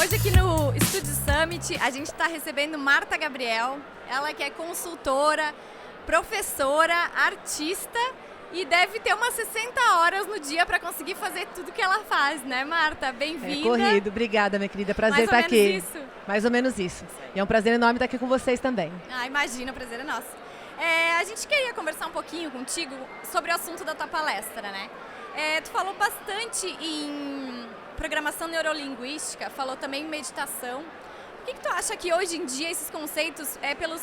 Hoje aqui no Estúdio Summit a gente está recebendo Marta Gabriel, ela que é consultora, professora, artista e deve ter umas 60 horas no dia para conseguir fazer tudo que ela faz, né, Marta? Bem-vinda. É corrido, obrigada, minha querida, prazer estar aqui. Mais ou menos isso. Mais ou menos isso. E é um prazer enorme estar aqui com vocês também. Ah, imagina, o prazer é nosso. A gente queria conversar um pouquinho contigo sobre o assunto da tua palestra, né? Tu falou bastante em programação neurolinguística, falou também em meditação. Por que tu acha que hoje em dia esses conceitos, pelos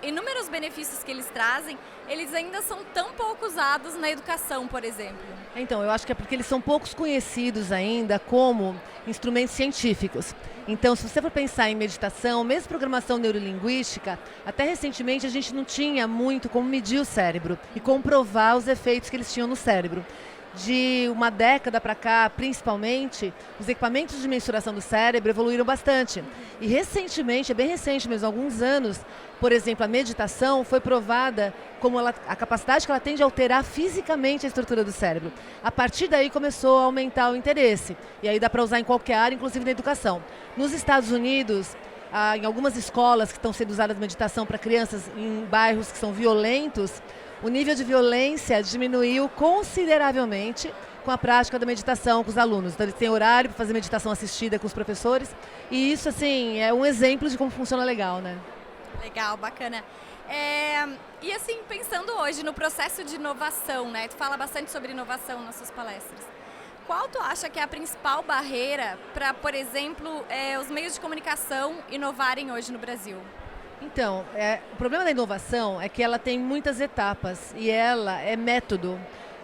inúmeros benefícios que eles trazem, eles ainda são tão pouco usados na educação, por exemplo? Então, eu acho que é porque eles são poucos conhecidos ainda como instrumentos científicos. Então, se você for pensar em meditação, mesmo programação neurolinguística, até recentemente a gente não tinha muito como medir o cérebro e comprovar os efeitos que eles tinham no cérebro. De uma década para cá, principalmente, os equipamentos de mensuração do cérebro evoluíram bastante. E recentemente, é bem recente mesmo, há alguns anos, por exemplo, a meditação foi provada como a capacidade que ela tem de alterar fisicamente a estrutura do cérebro. A partir daí começou a aumentar o interesse. E aí dá para usar em qualquer área, inclusive na educação. Nos Estados Unidos, em algumas escolas que estão sendo usadas meditação para crianças em bairros que são violentos, o nível de violência diminuiu consideravelmente com a prática da meditação com os alunos. Então, eles têm horário para fazer meditação assistida com os professores. E isso, assim, é um exemplo de como funciona legal, né? Legal, bacana. E assim, pensando hoje no processo de inovação, né? Tu fala bastante sobre inovação nas suas palestras. Qual tu acha que é a principal barreira para, por exemplo, os meios de comunicação inovarem hoje no Brasil? Então, o problema da inovação é que ela tem muitas etapas e ela é método.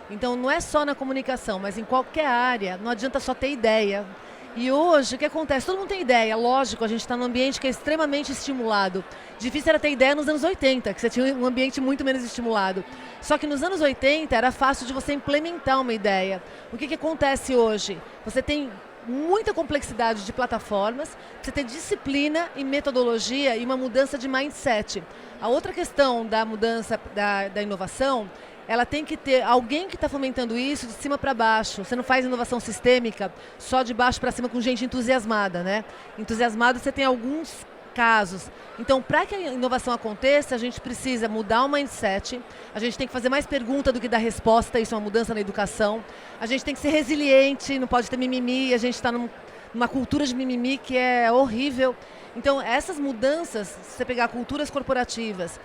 Então, não é só na comunicação, mas em qualquer área, não adianta só ter ideia. E hoje, o que acontece? Todo mundo tem ideia, lógico, a gente está num ambiente que é extremamente estimulado. Difícil era ter ideia nos anos 80, que você tinha um ambiente muito menos estimulado. Só que nos anos 80 era fácil de você implementar uma ideia. O que acontece hoje? Você tem muita complexidade de plataformas, você tem disciplina e metodologia e uma mudança de mindset. A outra questão da mudança da inovação, ela tem que ter alguém que está fomentando isso de cima para baixo. Você não faz inovação sistêmica só de baixo para cima com gente entusiasmada, né? Entusiasmado você tem alguns casos. Então, para que a inovação aconteça, a gente precisa mudar o mindset, a gente tem que fazer mais pergunta do que dar resposta, isso é uma mudança na educação. A gente tem que ser resiliente, não pode ter mimimi, a gente está numa cultura de mimimi que é horrível. Então, essas mudanças, se você pegar culturas corporativas,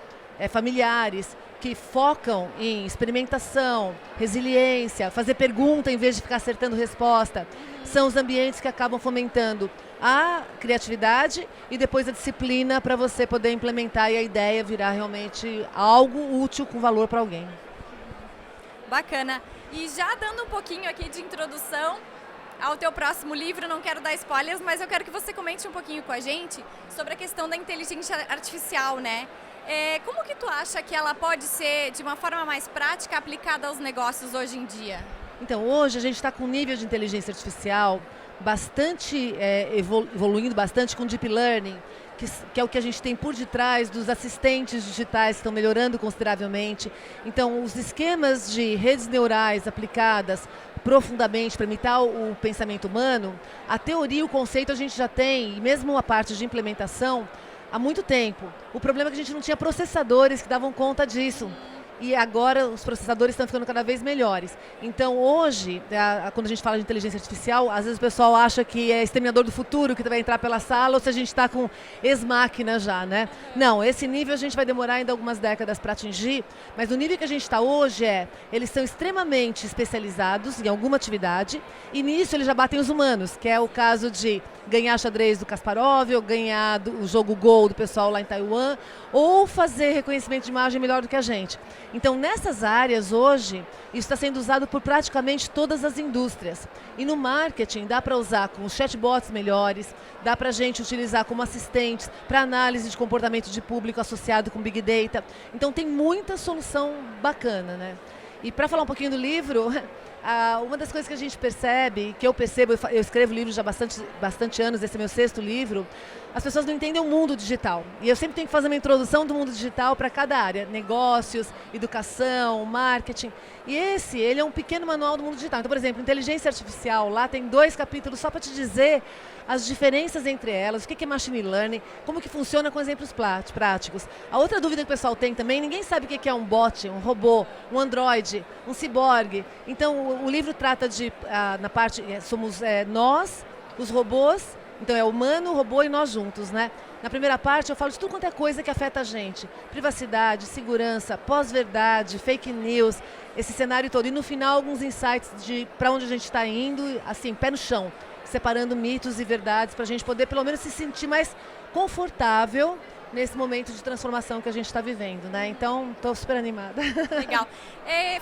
familiares, que focam em experimentação, resiliência, fazer pergunta em vez de ficar acertando resposta, são os ambientes que acabam fomentando a criatividade e depois a disciplina para você poder implementar e a ideia virar realmente algo útil com valor para alguém. Bacana. E já dando um pouquinho aqui de introdução ao teu próximo livro, não quero dar spoilers, mas eu quero que você comente um pouquinho com a gente sobre a questão da inteligência artificial, né? Como que tu acha que ela pode ser, de uma forma mais prática, aplicada aos negócios hoje em dia? Então, hoje a gente está com um nível de inteligência artificial bastante, evoluindo bastante com Deep Learning, que é o que a gente tem por detrás dos assistentes digitais que estão melhorando consideravelmente. Então, os esquemas de redes neurais aplicadas profundamente para imitar o pensamento humano, a teoria e o conceito a gente já tem, e mesmo a parte de implementação, há muito tempo. O problema é que a gente não tinha processadores que davam conta disso. E agora os processadores estão ficando cada vez melhores. Então hoje, quando a gente fala de inteligência artificial, às vezes o pessoal acha que é exterminador do futuro, que vai entrar pela sala, ou se a gente está com ex-máquina já, né? Não, esse nível a gente vai demorar ainda algumas décadas para atingir, mas o nível que a gente está hoje eles são extremamente especializados em alguma atividade, e nisso eles já batem os humanos, que é o caso de ganhar xadrez do Kasparov, ou ganhar o jogo Go do pessoal lá em Taiwan, ou fazer reconhecimento de imagem melhor do que a gente. Então, nessas áreas, hoje, isso está sendo usado por praticamente todas as indústrias. E no marketing, dá para usar com chatbots melhores, dá para a gente utilizar como assistentes para análise de comportamento de público associado com Big Data. Então, tem muita solução bacana, né? E para falar um pouquinho do livro, uma das coisas que a gente percebe, que eu percebo, eu escrevo livros já há bastante anos, esse é meu 6º livro, as pessoas não entendem o mundo digital. E eu sempre tenho que fazer uma introdução do mundo digital para cada área, negócios, educação, marketing. E ele é um pequeno manual do mundo digital. Então, por exemplo, inteligência artificial, lá tem 2 capítulos só para te dizer as diferenças entre elas, o que é machine learning, como que funciona com exemplos práticos. A outra dúvida que o pessoal tem também, ninguém sabe o que é um bot, um robô, um androide, um ciborgue. Então, o livro trata de, na parte, somos nós, os robôs, então é humano, robô e nós juntos, né? Na primeira parte eu falo de tudo quanto é coisa que afeta a gente. Privacidade, segurança, pós-verdade, fake news, esse cenário todo. E no final alguns insights de para onde a gente está indo, assim, pé no chão, separando mitos e verdades para a gente poder pelo menos se sentir mais confortável nesse momento de transformação que a gente está vivendo, né? Então, estou super animada. Legal.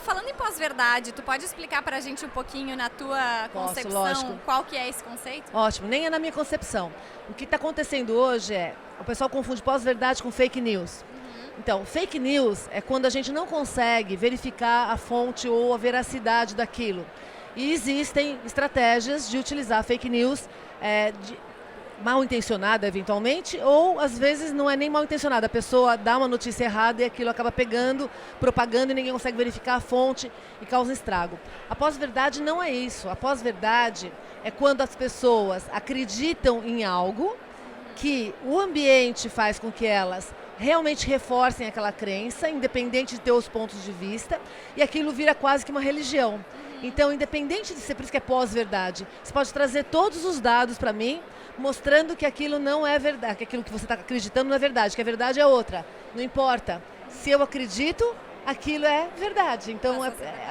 Falando em pós-verdade, tu pode explicar para a gente um pouquinho na tua concepção, lógico. Qual que é esse conceito? Ótimo, nem é na minha concepção. O que está acontecendo hoje o pessoal confunde pós-verdade com fake news. Então, fake news é quando a gente não consegue verificar a fonte ou a veracidade daquilo. E existem estratégias de utilizar fake news mal intencionada eventualmente, ou às vezes não é nem mal intencionada, a pessoa dá uma notícia errada e aquilo acaba pegando, propagando e ninguém consegue verificar a fonte e causa um estrago. A pós-verdade não é isso, a pós-verdade é quando as pessoas acreditam em algo que o ambiente faz com que elas realmente reforcem aquela crença, independente de ter os pontos de vista, e aquilo vira quase que uma religião. Então, independente de ser, por isso que é pós-verdade, você pode trazer todos os dados para mim, mostrando que aquilo não é verdade, que aquilo que você está acreditando não é verdade, que a verdade é outra. Não importa. Se eu acredito, aquilo é verdade. Então,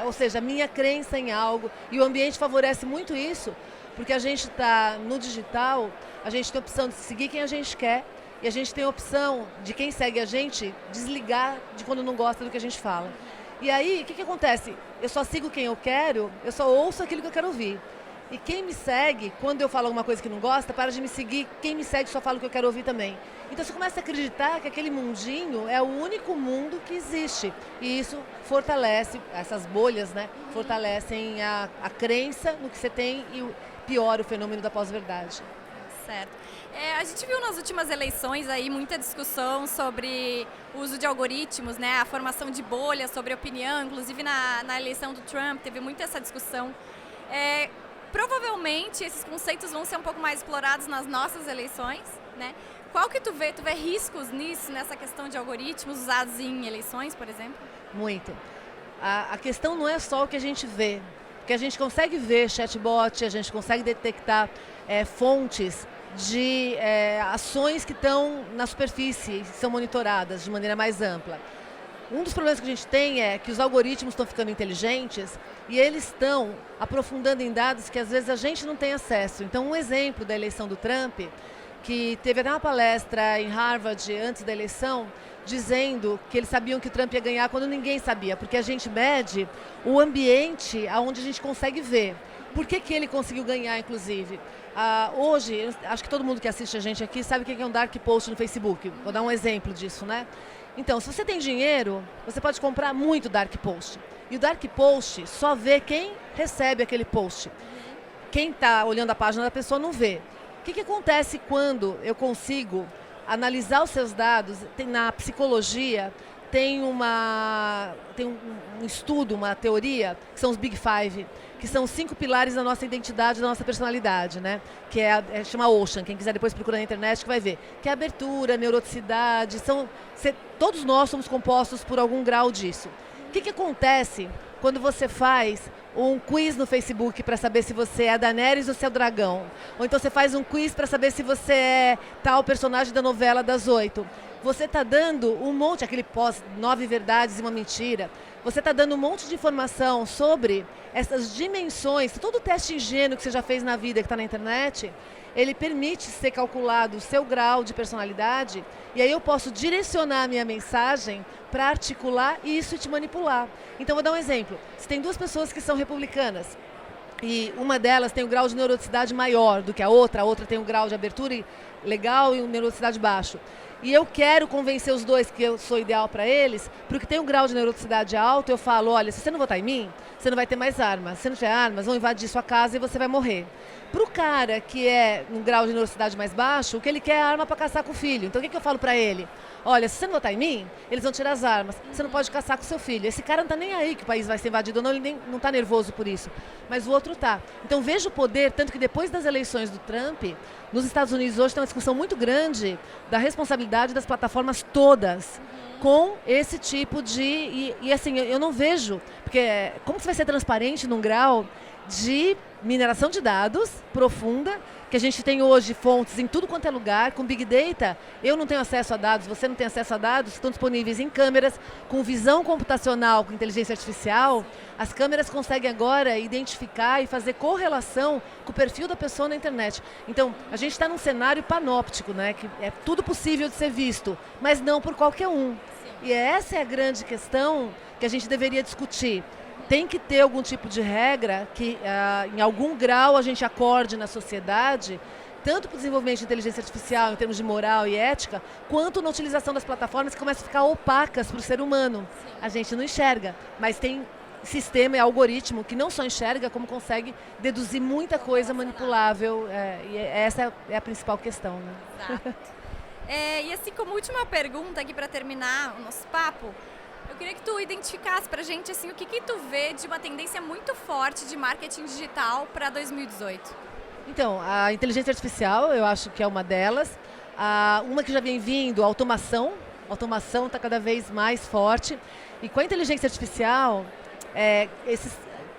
ou seja, a minha crença em algo, e o ambiente favorece muito isso, porque a gente está no digital, a gente tem a opção de seguir quem a gente quer, e a gente tem a opção de quem segue a gente desligar de quando não gosta do que a gente fala. E aí, o que acontece? Eu só sigo quem eu quero, eu só ouço aquilo que eu quero ouvir. E quem me segue, quando eu falo alguma coisa que não gosta, para de me seguir. Quem me segue só fala o que eu quero ouvir também. Então você começa a acreditar que aquele mundinho é o único mundo que existe. E isso fortalece, essas bolhas, né? Fortalecem a crença no que você tem e piora o fenômeno da pós-verdade. Certo. A gente viu nas últimas eleições aí muita discussão sobre o uso de algoritmos, né? A formação de bolhas sobre opinião, inclusive na eleição do Trump teve muita essa discussão. Provavelmente esses conceitos vão ser um pouco mais explorados nas nossas eleições, né? Qual que tu vê? Tu vê riscos nisso, nessa questão de algoritmos usados em eleições, por exemplo? Muito. A questão não é só o que a gente vê, porque a gente consegue ver chatbot, a gente consegue detectar fontes de ações que estão na superfície e são monitoradas de maneira mais ampla. Um dos problemas que a gente tem é que os algoritmos estão ficando inteligentes e eles estão aprofundando em dados que às vezes a gente não tem acesso. Então, um exemplo da eleição do Trump, que teve até uma palestra em Harvard antes da eleição, dizendo que eles sabiam que o Trump ia ganhar quando ninguém sabia, porque a gente mede o ambiente onde a gente consegue ver. Por que ele conseguiu ganhar, inclusive? Hoje, acho que todo mundo que assiste a gente aqui sabe o que é um dark post no Facebook. Vou dar um exemplo disso, né? Então, se você tem dinheiro, você pode comprar muito dark post. E o dark post só vê quem recebe aquele post. Quem está olhando a página da pessoa não vê. O que acontece quando eu consigo analisar os seus dados? Na psicologia, tem um estudo, uma teoria, que são os Big Five, que são 5 pilares da nossa identidade, da nossa personalidade, né? Que chama Ocean, quem quiser depois procurar na internet que vai ver. Que é abertura, neuroticidade, todos nós somos compostos por algum grau disso. O que acontece quando você faz um quiz no Facebook para saber se você é a Daenerys ou se é o dragão? Ou então você faz um quiz para saber se você é tal personagem da novela das 8. Você está dando um monte, aquele 9 verdades e uma mentira, você está dando um monte de informação sobre essas dimensões. Todo teste ingênuo que você já fez na vida que está na internet, ele permite ser calculado o seu grau de personalidade e aí eu posso direcionar a minha mensagem para articular isso e te manipular. Então, vou dar um exemplo. Se tem 2 pessoas que são republicanas e uma delas tem um grau de neuroticidade maior do que a outra tem um grau de abertura legal e uma neuroticidade baixo. E eu quero convencer os 2 que eu sou ideal para eles, porque tem um grau de neuroticidade alto, eu falo, olha, se você não votar em mim, você não vai ter mais armas. Se não tiver armas, vão invadir sua casa e você vai morrer. Para o cara que é num grau de neurosidade mais baixo, o que ele quer é arma para caçar com o filho. Então o que eu falo para ele? Olha, se você não votar em mim, eles vão tirar as armas. Você não pode caçar com seu filho. Esse cara não está nem aí que o país vai ser invadido ou não, ele nem, não está nervoso por isso. Mas o outro tá. Então veja o poder, tanto que depois das eleições do Trump, nos Estados Unidos hoje tem uma discussão muito grande da responsabilidade das plataformas todas com esse tipo de... E assim, eu não vejo, porque como você vai ser transparente num grau de mineração de dados profunda, que a gente tem hoje fontes em tudo quanto é lugar, com Big Data, eu não tenho acesso a dados, você não tem acesso a dados, estão disponíveis em câmeras, com visão computacional, com inteligência artificial, as câmeras conseguem agora identificar e fazer correlação com o perfil da pessoa na internet. Então, a gente está num cenário panóptico, né, que é tudo possível de ser visto, mas não por qualquer um. E essa é a grande questão que a gente deveria discutir. Tem que ter algum tipo de regra que, em algum grau, a gente acorde na sociedade, tanto para o desenvolvimento de inteligência artificial, em termos de moral e ética, quanto na utilização das plataformas que começam a ficar opacas para o ser humano. Sim. A gente não enxerga, mas tem sistema e algoritmo que não só enxerga, como consegue deduzir muita coisa manipulável. E essa é a principal questão, né? Exato. E assim, como última pergunta aqui para terminar o nosso papo, eu queria que tu identificasse pra gente assim, o que tu vê de uma tendência muito forte de marketing digital para 2018. Então, a inteligência artificial, eu acho que é uma delas. Uma que já vem vindo, a automação. A automação está cada vez mais forte. E com a inteligência artificial, esses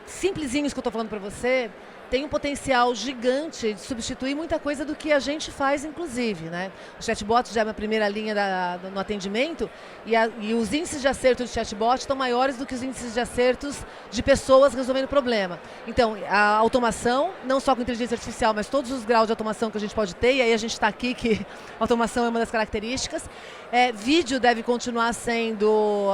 simplesinhos que eu estou falando para você, tem um potencial gigante de substituir muita coisa do que a gente faz, inclusive, né? O chatbot já é uma primeira linha no atendimento e os índices de acerto de chatbot estão maiores do que os índices de acertos de pessoas resolvendo o problema. Então, a automação, não só com inteligência artificial, mas todos os graus de automação que a gente pode ter, e aí a gente está aqui que a automação é uma das características. Vídeo deve continuar sendo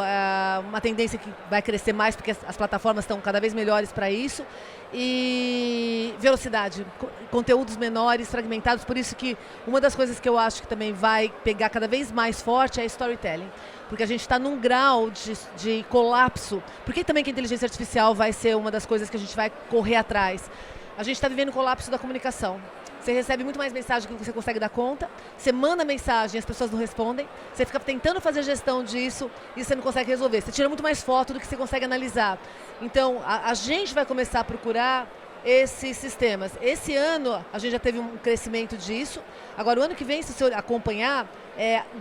uma tendência que vai crescer mais, porque as plataformas estão cada vez melhores para isso. E velocidade, conteúdos menores, fragmentados, por isso que uma das coisas que eu acho que também vai pegar cada vez mais forte é storytelling, porque a gente está num grau de colapso. Por que também que a inteligência artificial vai ser uma das coisas que a gente vai correr atrás? A gente está vivendo o colapso da comunicação. Você recebe muito mais mensagem do que você consegue dar conta, você manda mensagem e as pessoas não respondem, você fica tentando fazer gestão disso e você não consegue resolver. Você tira muito mais foto do que você consegue analisar. Então, a gente vai começar a procurar esses sistemas. Esse ano, a gente já teve um crescimento disso. Agora, o ano que vem, se você acompanhar,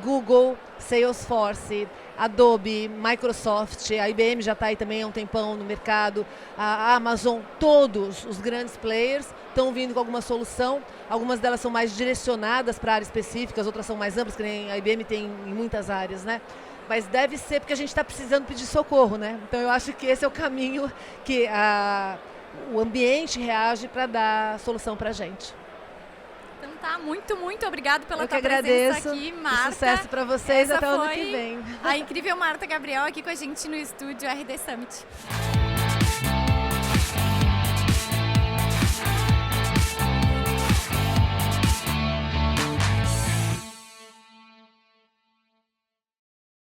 Google, Salesforce, Adobe, Microsoft, a IBM já está aí também há um tempão no mercado, a Amazon, todos os grandes players estão vindo com alguma solução. Algumas delas são mais direcionadas para áreas específicas, outras são mais amplas, que nem a IBM tem em muitas áreas, né? Mas deve ser porque a gente está precisando pedir socorro, né? Então eu acho que esse é o caminho que o ambiente reage para dar solução para a gente. Então tá, muito obrigado pela tua agradeço. Presença aqui, Marta. Sucesso para vocês. Essa até o ano foi que vem. A incrível Marta Gabriel aqui com a gente no estúdio RD Summit.